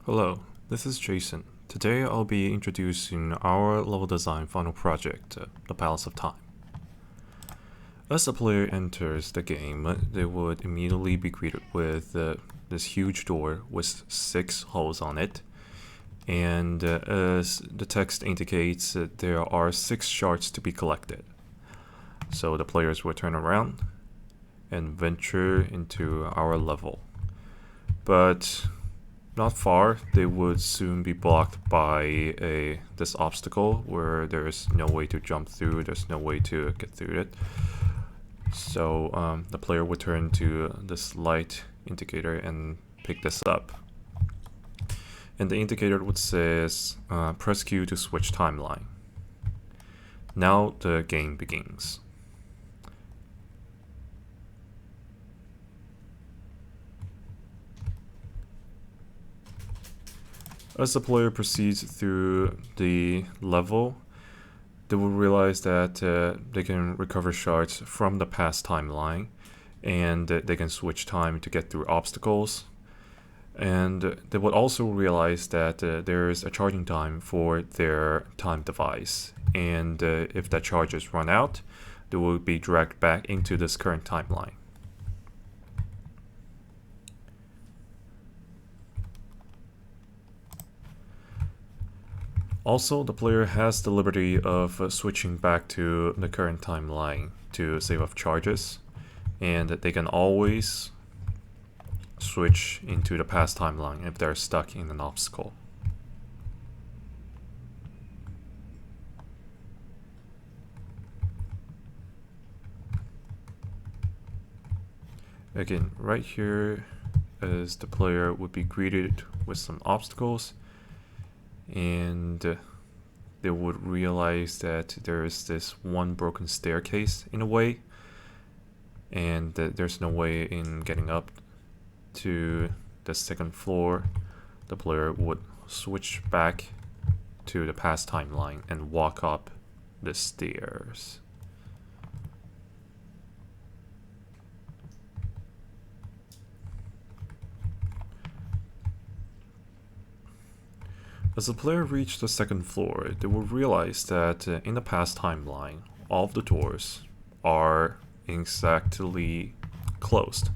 Hello, this is Jason. Today I'll be introducing our level design final project, The Palace of Time. As the player enters the game, they would immediately be greeted with this huge door with 6 holes on it. And as the text indicates, there are 6 shards to be collected. So the players will turn around and venture into our level. But not far, they would soon be blocked by this obstacle where there's no way to jump through, there's no way to get through it. So the player would turn to this light indicator and pick this up. And the indicator would say, press Q to switch timeline. Now the game begins. As the player proceeds through the level, they will realize that they can recover shards from the past timeline, and they can switch time to get through obstacles. And they will also realize that there's a charging time for their time device, and if that charge is run out, they will be dragged back into this current timeline. Also, the player has the liberty of switching back to the current timeline to save up charges, and they can always switch into the past timeline if they're stuck in an obstacle. Again, right here, as the player would be greeted with some obstacles, and they would realize that there is this one broken staircase in a way, and that there's no way in getting up to the second floor. The player would switch back to the past timeline and walk up the stairs. As the player reaches the second floor, they will realize that in the past timeline, all of the doors are exactly closed.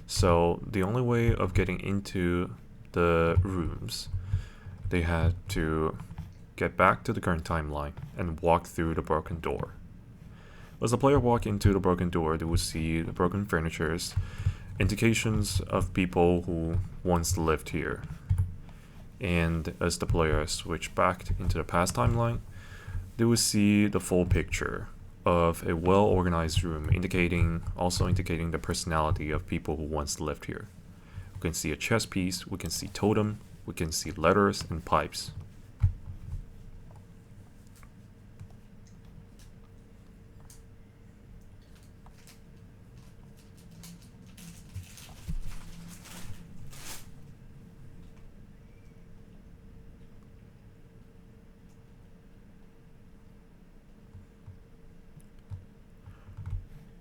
So the only way of getting into the rooms, they had to get back to the current timeline and walk through the broken door. As the player walks into the broken door, they will see the broken furnitures, indications of people who once lived here. And as the player switch back into the past timeline, they will see the full picture of a well-organized room, also indicating the personality of people who once lived here. We can see a chess piece, we can see totem, we can see letters and pipes.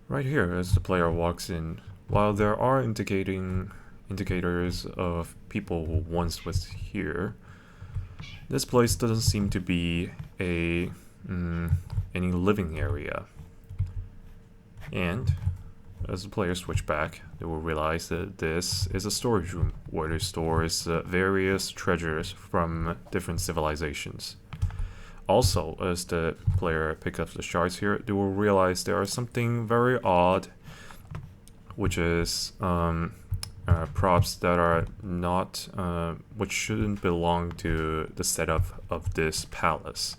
Right here, as the player walks in, while there are indicators of people who once was here, this place doesn't seem to be any living area. And as the players switch back, they will realize that this is a storage room where it stores various treasures from different civilizations. Also, as the player picks up the shards here, they will realize there is something very odd, which is props that are not, which shouldn't belong to the setup of this palace.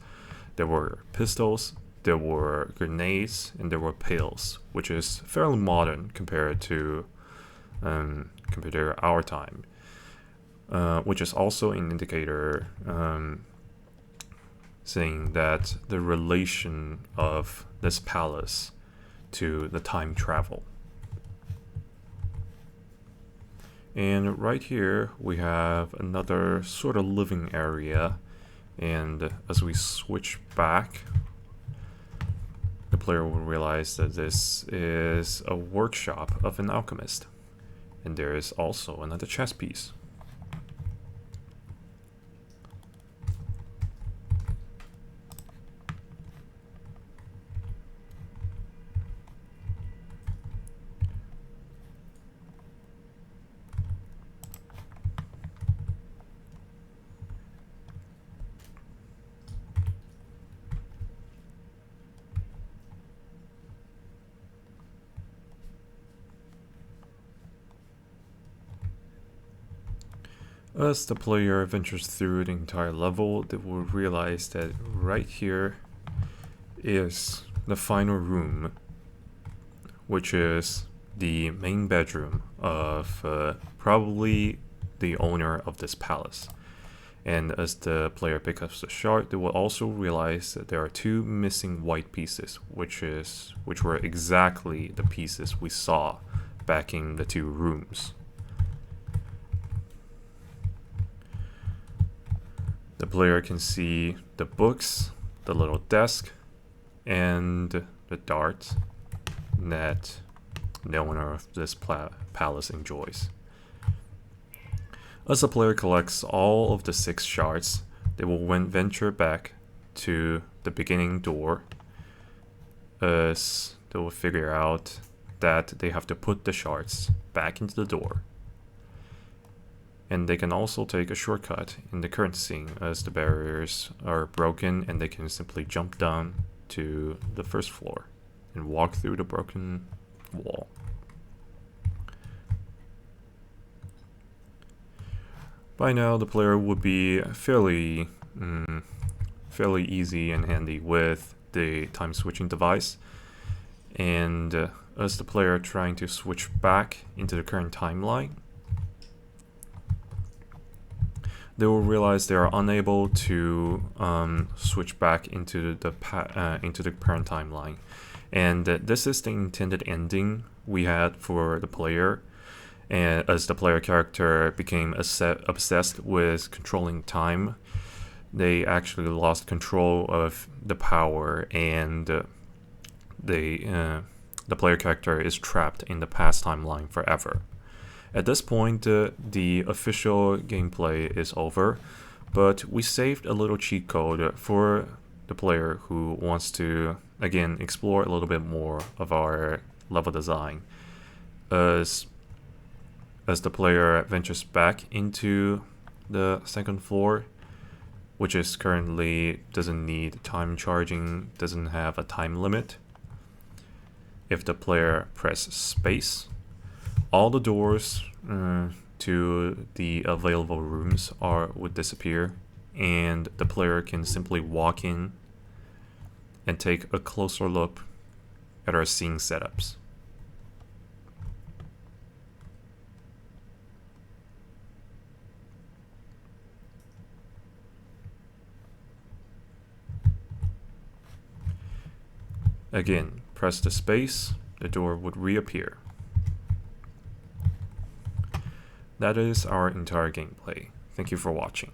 There were pistols, there were grenades, and there were pails, which is fairly modern compared to our time, which is also an indicator saying that the relation of this palace to the time travel. And right here we have another sort of living area, and as we switch back, the player will realize that this is a workshop of an alchemist, and there is also another chess piece. As the player ventures through the entire level, they will realize that right here is the final room, which is the main bedroom of probably the owner of this palace. And as the player picks up the shard, they will also realize that there are two missing white pieces, which were exactly the pieces we saw back in the two rooms. The player can see the books, the little desk, and the dart that the owner of this palace enjoys. As the player collects all of the 6 shards, they will venture back to the beginning door, as they will figure out that they have to put the shards back into the door. And they can also take a shortcut in the current scene, as the barriers are broken and they can simply jump down to the first floor and walk through the broken wall. By now, the player would be fairly easy and handy with the time switching device, and as the player trying to switch back into the current timeline, they will realize they are unable to switch back into the current timeline, and this is the intended ending we had for the player. And as the player character became obsessed with controlling time, they actually lost control of the power, and the player character is trapped in the past timeline forever. At this point, the official gameplay is over, but we saved a little cheat code for the player who wants to, again, explore a little bit more of our level design. As the player ventures back into the second floor, which is currently doesn't need time charging, doesn't have a time limit. If the player presses space, all the doors to the available rooms would disappear, and the player can simply walk in and take a closer look at our scene setups. Again, press the space, the door would reappear. That is our entire gameplay. Thank you for watching.